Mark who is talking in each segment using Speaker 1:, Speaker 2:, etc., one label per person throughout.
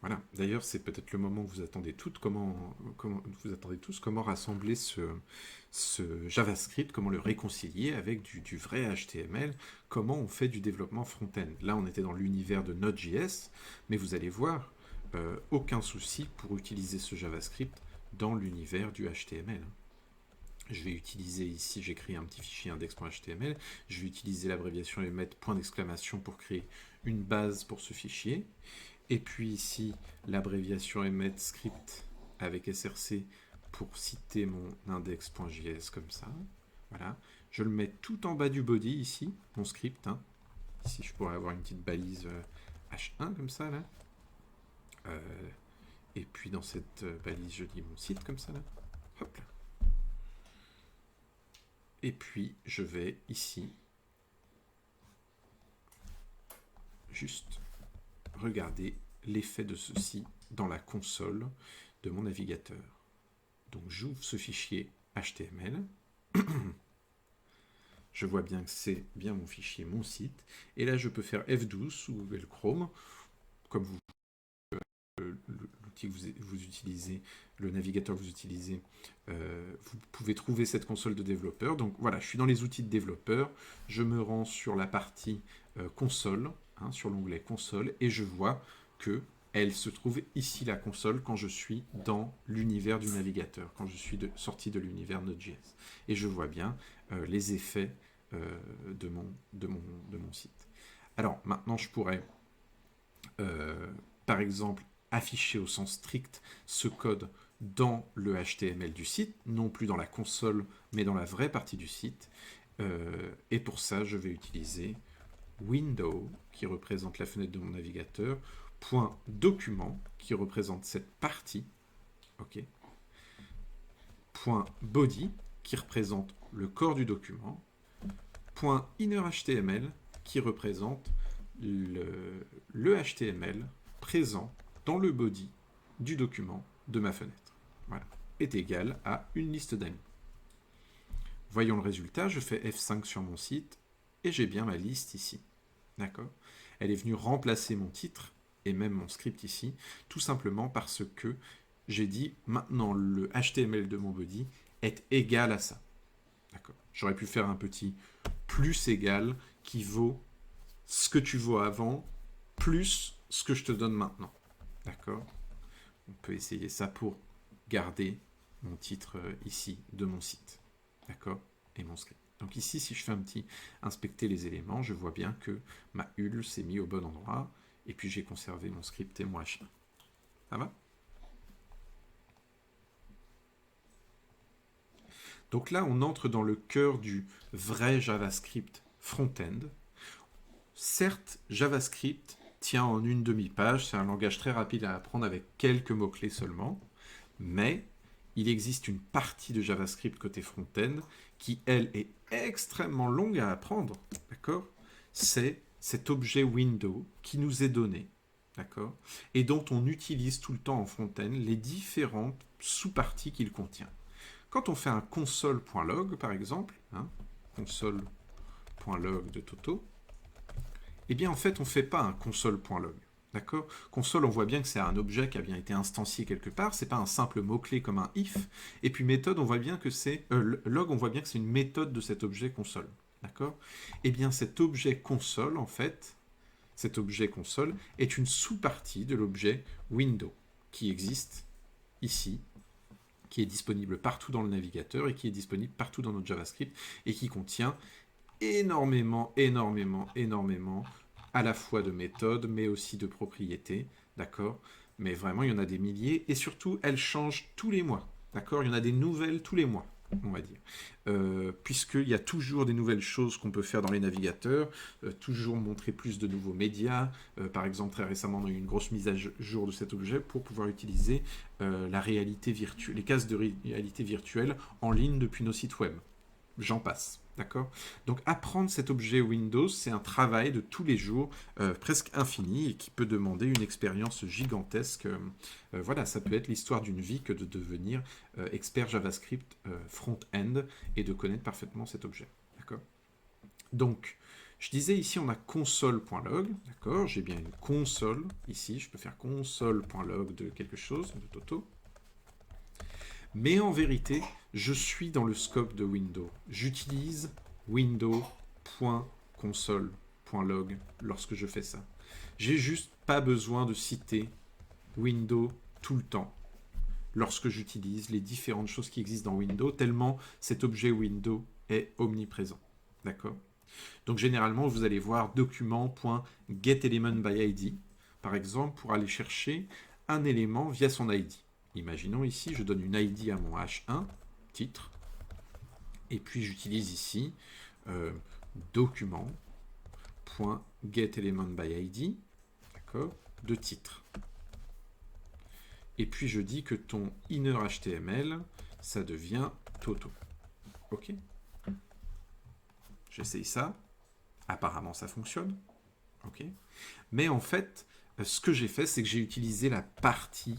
Speaker 1: Voilà. D'ailleurs, c'est peut-être le moment où vous attendez toutes, vous attendez tous comment rassembler ce JavaScript, comment le réconcilier avec du vrai HTML, comment on fait du développement front-end. Là, on était dans l'univers de Node.js, mais vous allez voir, aucun souci pour utiliser ce JavaScript dans l'univers du HTML. Je vais utiliser ici, j'ai créé un petit fichier index.html, je vais utiliser l'abréviation et mettre point d'exclamation pour créer une base pour ce fichier. Et puis ici, l'abréviation emmet script avec src pour citer mon index.js comme ça. Voilà. Je le mets tout en bas du body ici, mon script. Hein. Ici, je pourrais avoir une petite balise H1 comme ça, là. Et puis dans cette balise, je dis mon site comme ça, là. Hop là. Et puis, je vais ici juste regarder l'effet de ceci dans la console de mon navigateur. Donc j'ouvre ce fichier HTML. Je vois bien que c'est bien mon fichier, mon site. Et là, je peux faire F12 ou Google Chrome, comme vous l'outil que vous utilisez, le navigateur que vous utilisez, vous pouvez trouver cette console de développeur. Donc voilà, je suis dans les outils de développeur, je me rends sur la partie console, hein, sur l'onglet console, et je vois que elle se trouve ici, la console, quand je suis dans l'univers du navigateur, quand je suis sorti de l'univers Node.js. Et je vois bien les effets de mon site. Alors maintenant, je pourrais, par exemple, afficher au sens strict ce code dans le HTML du site, non plus dans la console, mais dans la vraie partie du site. Et pour ça, je vais utiliser window, qui représente la fenêtre de mon navigateur, point document, qui représente cette partie, ok, point body, qui représente le corps du document, point inner HTML, qui représente le HTML présent dans le body du document de ma fenêtre. Voilà, est égal à une liste d'amis. Voyons le résultat, je fais F5 sur mon site et j'ai bien ma liste ici. D'accord ? Elle est venue remplacer mon titre et même mon script ici, tout simplement parce que j'ai dit maintenant le HTML de mon body est égal à ça. D'accord ? J'aurais pu faire un petit plus égal qui vaut ce que tu vaux avant plus ce que je te donne maintenant. D'accord ? On peut essayer ça pour garder mon titre ici de mon site. D'accord ? Et mon script. Donc ici, si je fais un petit inspecter les éléments, je vois bien que ma UL s'est mis au bon endroit, et puis j'ai conservé mon script et mon H1. Ça va ? Donc là, on entre dans le cœur du vrai JavaScript front-end. Certes, JavaScript tient en une demi-page, c'est un langage très rapide à apprendre avec quelques mots-clés seulement, mais il existe une partie de JavaScript côté front-end qui, elle, est extrêmement longue à apprendre, d'accord ? C'est cet objet window qui nous est donné, d'accord ? Et dont on utilise tout le temps en front-end les différentes sous-parties qu'il contient. Quand on fait un console.log, par exemple, hein, console.log de Toto, eh bien, en fait, on ne fait pas un console.log. D'accord ? Console, on voit bien que c'est un objet qui a bien été instancié quelque part, c'est pas un simple mot-clé comme un if. Et puis méthode, on voit bien que c'est log, on voit bien que c'est une méthode de cet objet console. D'accord ? Eh bien, cet objet console, en fait, cet objet console est une sous-partie de l'objet window qui existe ici, qui est disponible partout dans le navigateur et qui est disponible partout dans notre JavaScript et qui contient énormément à la fois de méthodes, mais aussi de propriétés, d'accord ? Mais vraiment, il y en a des milliers, et surtout, elles changent tous les mois, d'accord ? Il y en a des nouvelles tous les mois, on va dire. Puisqu'il y a toujours des nouvelles choses qu'on peut faire dans les navigateurs, toujours montrer plus de nouveaux médias. Par exemple, très récemment, on a eu une grosse mise à jour de cet objet pour pouvoir utiliser la réalité virtuelle, les cases de réalité virtuelle en ligne depuis nos sites web. J'en passe. D'accord ? Donc apprendre cet objet Windows, c'est un travail de tous les jours, presque infini, et qui peut demander une expérience gigantesque. Voilà, ça peut être l'histoire d'une vie que de devenir expert JavaScript front-end et de connaître parfaitement cet objet. D'accord ? Donc, Je disais ici, on a console.log, d'accord? J'ai bien une console ici, je peux faire console.log de quelque chose, de Toto. Mais en vérité, je suis dans le scope de Windows. J'utilise windows.console.log lorsque je fais ça. J'ai juste pas besoin de citer Windows tout le temps lorsque j'utilise les différentes choses qui existent dans Windows, tellement cet objet Windows est omniprésent. D'accord? Donc généralement, vous allez voir document.getElementById, par exemple, pour aller chercher un élément via son ID. Imaginons ici, je donne une ID à mon H1, titre, et puis j'utilise ici document.getElementById, d'accord, de titre. Et puis je dis que ton inner HTML, ça devient Toto. Ok? J'essaye ça. Apparemment, ça fonctionne. Ok? Mais en fait, ce que j'ai fait, c'est que j'ai utilisé la partie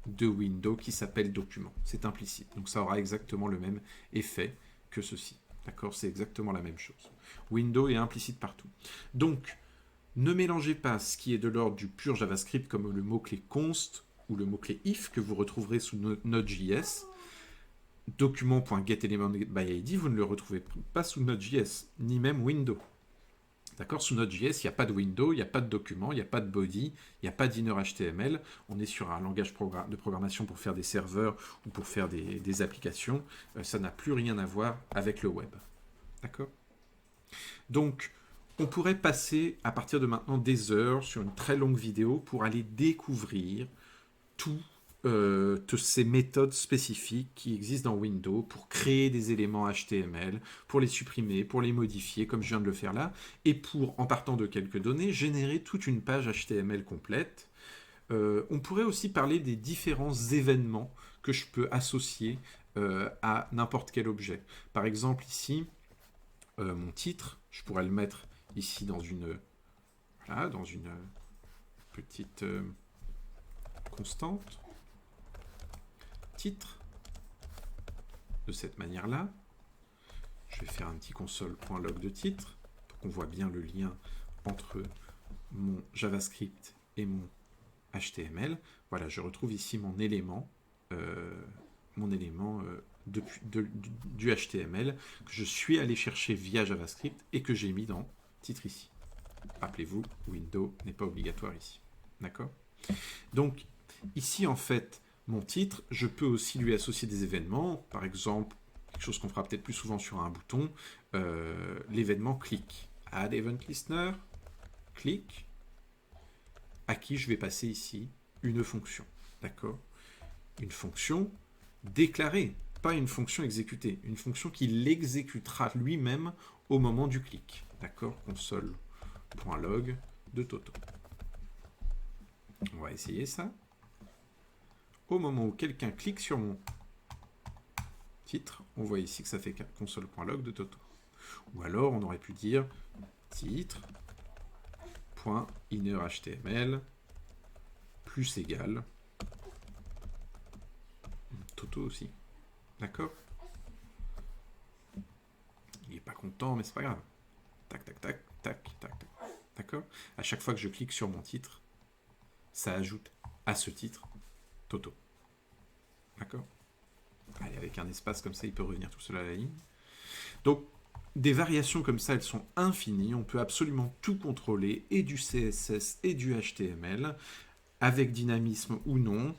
Speaker 1: de Windows qui s'appelle document. C'est implicite. Donc ça aura exactement le même effet que ceci. D'accord? C'est exactement la même chose. Windows est implicite partout. Donc, ne mélangez pas ce qui est de l'ordre du pur JavaScript comme le mot-clé const ou le mot-clé if que vous retrouverez sous Node.js. Document.getElementById, vous ne le retrouvez pas sous Node.js, ni même Windows. D'accord? Sous Node.js, il n'y a pas de window, il n'y a pas de document, il n'y a pas de body, il n'y a pas d'inner HTML. On est sur un langage de programmation pour faire des serveurs ou pour faire des applications. Ça n'a plus rien à voir avec le web. D'accord? Donc, on pourrait passer à partir de maintenant des heures sur une très longue vidéo pour aller découvrir toutes ces méthodes spécifiques qui existent dans Windows pour créer des éléments HTML, pour les supprimer, pour les modifier, comme je viens de le faire là, et pour, en partant de quelques données, générer toute une page HTML complète. On pourrait aussi parler des différents événements que je peux associer à n'importe quel objet. Par exemple, ici, mon titre, je pourrais le mettre ici dans une, voilà, dans une petite constante. Titre, de cette manière-là. Je vais faire un petit console.log de titre pour qu'on voit bien le lien entre mon JavaScript et mon HTML. Voilà, je retrouve ici mon élément du HTML que je suis allé chercher via JavaScript et que j'ai mis dans titre ici. Rappelez-vous, Windows n'est pas obligatoire ici. D'accord? Donc, ici, en fait, mon titre, je peux aussi lui associer des événements. Par exemple, quelque chose qu'on fera peut-être plus souvent sur un bouton, l'événement click. Add event listener, click, à qui je vais passer ici une fonction. D'accord? Une fonction déclarée, pas une fonction exécutée. Une fonction qui l'exécutera lui-même au moment du clic. D'accord? Console.log de Toto. On va essayer ça. Au moment où quelqu'un clique sur mon titre, on voit ici que ça fait console.log de Toto. Ou alors, on aurait pu dire titre.innerHTML plus égal Toto aussi. D'accord? Il n'est pas content, mais c'est pas grave. Tac, tac, tac, tac, tac, tac. D'accord? À chaque fois que je clique sur mon titre, ça ajoute à ce titre Toto. D'accord? Allez, avec un espace comme ça, il peut revenir tout seul à la ligne. Donc, des variations comme ça, elles sont infinies. On peut absolument tout contrôler, et du CSS et du HTML, avec dynamisme ou non,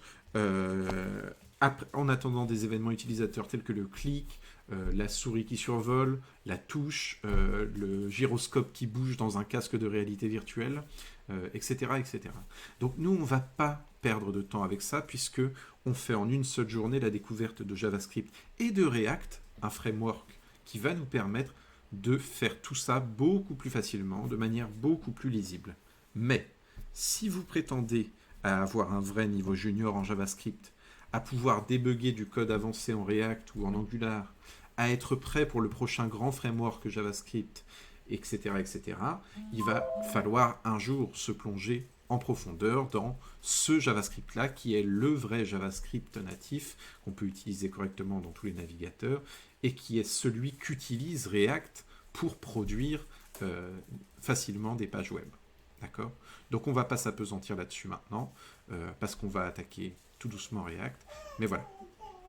Speaker 1: en attendant des événements utilisateurs tels que le clic, la souris qui survole, la touche, le gyroscope qui bouge dans un casque de réalité virtuelle, etc., etc. Donc nous, on ne va pas perdre de temps avec ça, puisque on fait en une seule journée la découverte de JavaScript et de React, un framework qui va nous permettre de faire tout ça beaucoup plus facilement, de manière beaucoup plus lisible. Mais si vous prétendez à avoir un vrai niveau junior en JavaScript, à pouvoir débugger du code avancé en React ou en Angular, à être prêt pour le prochain grand framework JavaScript, etc., etc., il va falloir un jour se plonger en profondeur dans ce JavaScript-là, qui est le vrai JavaScript natif, qu'on peut utiliser correctement dans tous les navigateurs, et qui est celui qu'utilise React pour produire facilement des pages web. D'accord? Donc on ne va pas s'apesantir là-dessus maintenant, parce qu'on va attaquer tout doucement React. Mais voilà,